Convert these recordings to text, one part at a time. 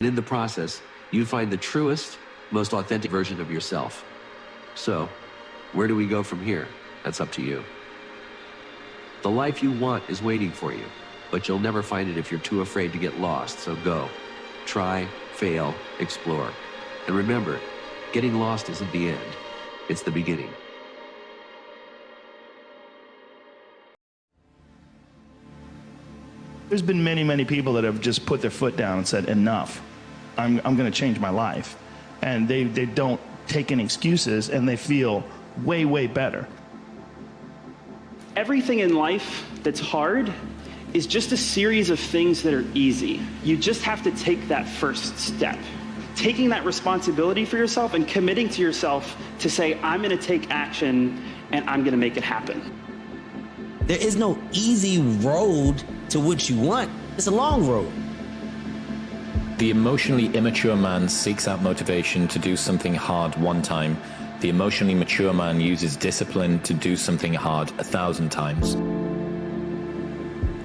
And in the process, you find the truest, most authentic version of yourself. So, where do we go from here? That's up to you. The life you want is waiting for you, but you'll never find it if you're too afraid to get lost, so go. Try, fail, explore. And remember, getting lost isn't the end, it's the beginning. There's been many, many people that have just put their foot down and said, enough, I'm going to change my life. And they don't take any excuses, and they feel way, way better. Everything in life that's hard is just a series of things that are easy. You just have to take that first step. Taking that responsibility for yourself and committing to yourself to say, I'm going to take action and I'm going to make it happen. There is no easy road to what you want. It's a long road. The emotionally immature man seeks out motivation to do something hard one time. The emotionally mature man uses discipline to do something hard 1,000 times.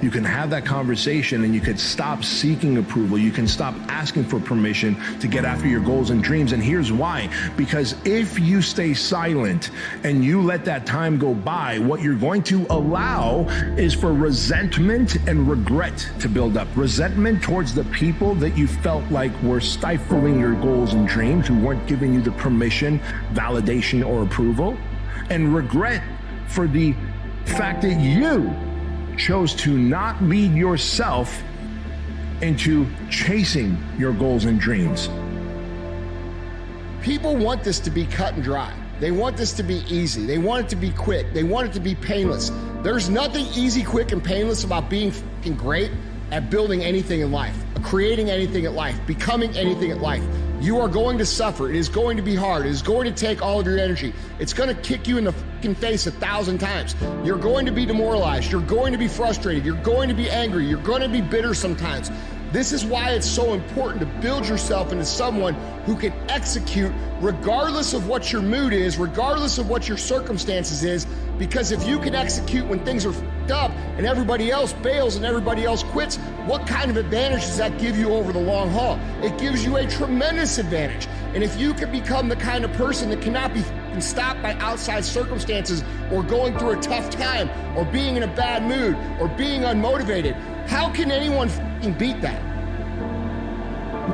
You can have that conversation and you could stop seeking approval. You can stop asking for permission to get after your goals and dreams. And here's why. Because if you stay silent and you let that time go by, what you're going to allow is for resentment and regret to build up. Resentment towards the people that you felt like were stifling your goals and dreams, who weren't giving you the permission, validation, or approval. And regret for the fact that you chose to not lead yourself into chasing your goals and dreams. People want this to be cut and dry. They want this to be easy. They want it to be quick. They want it to be painless. There's nothing easy, quick, and painless about being fucking great at building anything in life, creating anything in life, becoming anything in life. You are going to suffer. It is going to be hard. It is going to take all of your energy. It's going to kick you in the fucking face 1,000 times. You're going to be demoralized. You're going to be frustrated. You're going to be angry. You're going to be bitter sometimes. This is why it's so important to build yourself into someone who can execute regardless of what your mood is, regardless of what your circumstances is, because if you can execute when things are f***ed up and everybody else bails and everybody else quits, what kind of advantage does that give you over the long haul? It gives you a tremendous advantage. And if you can become the kind of person that cannot be stopped by outside circumstances or going through a tough time or being in a bad mood or being unmotivated, how can anyone f***ing beat that?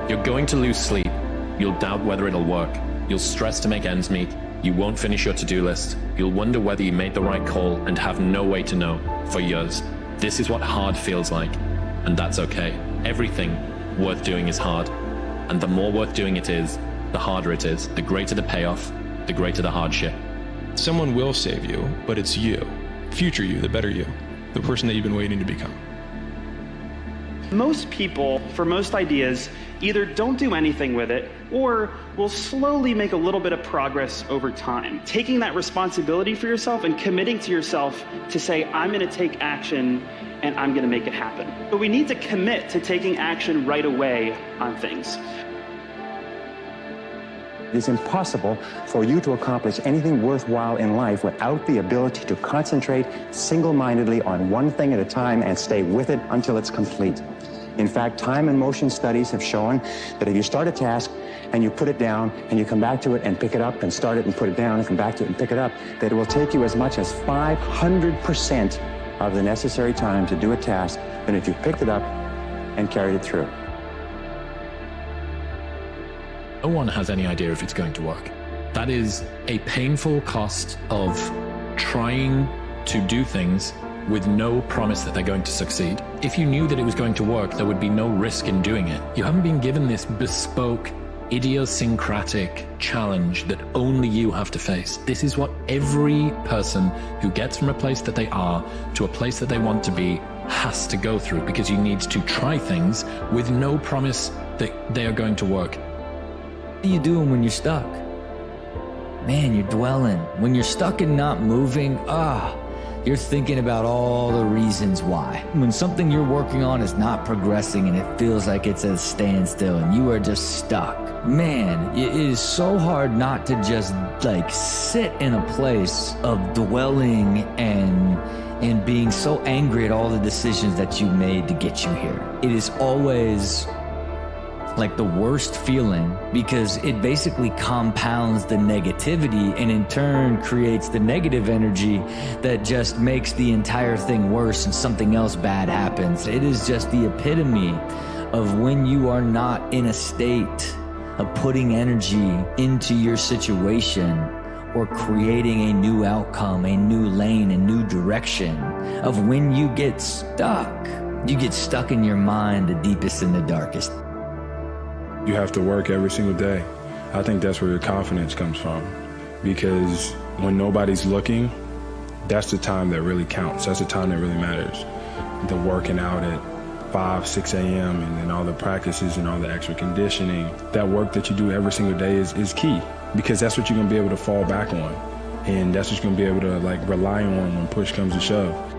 You're going to lose sleep. You'll doubt whether it'll work. You'll stress to make ends meet. You won't finish your to-do list. You'll wonder whether you made the right call and have no way to know for years. This is what hard feels like, and that's okay. Everything worth doing is hard, and the more worth doing it is, the harder it is. The greater the payoff, the greater the hardship. Someone will save you, but it's you. Future you, the better you, the person that you've been waiting to become. Most people, for most ideas, either don't do anything with it or will slowly make a little bit of progress over time. Taking that responsibility for yourself and committing to yourself to say, I'm going to take action and I'm going to make it happen. But we need to commit to taking action right away on things. It is impossible for you to accomplish anything worthwhile in life without the ability to concentrate single-mindedly on one thing at a time and stay with it until it's complete. In fact, time and motion studies have shown that if you start a task and you put it down and you come back to it and pick it up and start it and put it down and come back to it and pick it up, that it will take you as much as 500% of the necessary time to do a task than if you picked it up and carried it through. No one has any idea if it's going to work. That is a painful cost of trying to do things with no promise that they're going to succeed. If you knew that it was going to work, there would be no risk in doing it. You haven't been given this bespoke, idiosyncratic challenge that only you have to face. This is what every person who gets from a place that they are to a place that they want to be has to go through, because you need to try things with no promise that they are going to work. What are you doing when you're stuck? Man, you're dwelling. When you're stuck and not moving, you're thinking about all the reasons why. When something you're working on is not progressing and it feels like it's at a standstill and you are just stuck, man, it is so hard not to just like sit in a place of dwelling and being so angry at all the decisions that you made to get you here. It is always like the worst feeling, because it basically compounds the negativity and in turn creates the negative energy that just makes the entire thing worse and something else bad happens. It is just the epitome of when you are not in a state of putting energy into your situation or creating a new outcome, a new lane, a new direction, of when you get stuck. You get stuck in your mind, the deepest and the darkest. You have to work every single day. I think that's where your confidence comes from. Because when nobody's looking, that's the time that really counts. That's the time that really matters. The working out at 5, 6 a.m. and then all the practices and all the extra conditioning. That work that you do every single day is key, because that's what you're gonna be able to fall back on. And that's what you're gonna be able to like rely on when push comes to shove.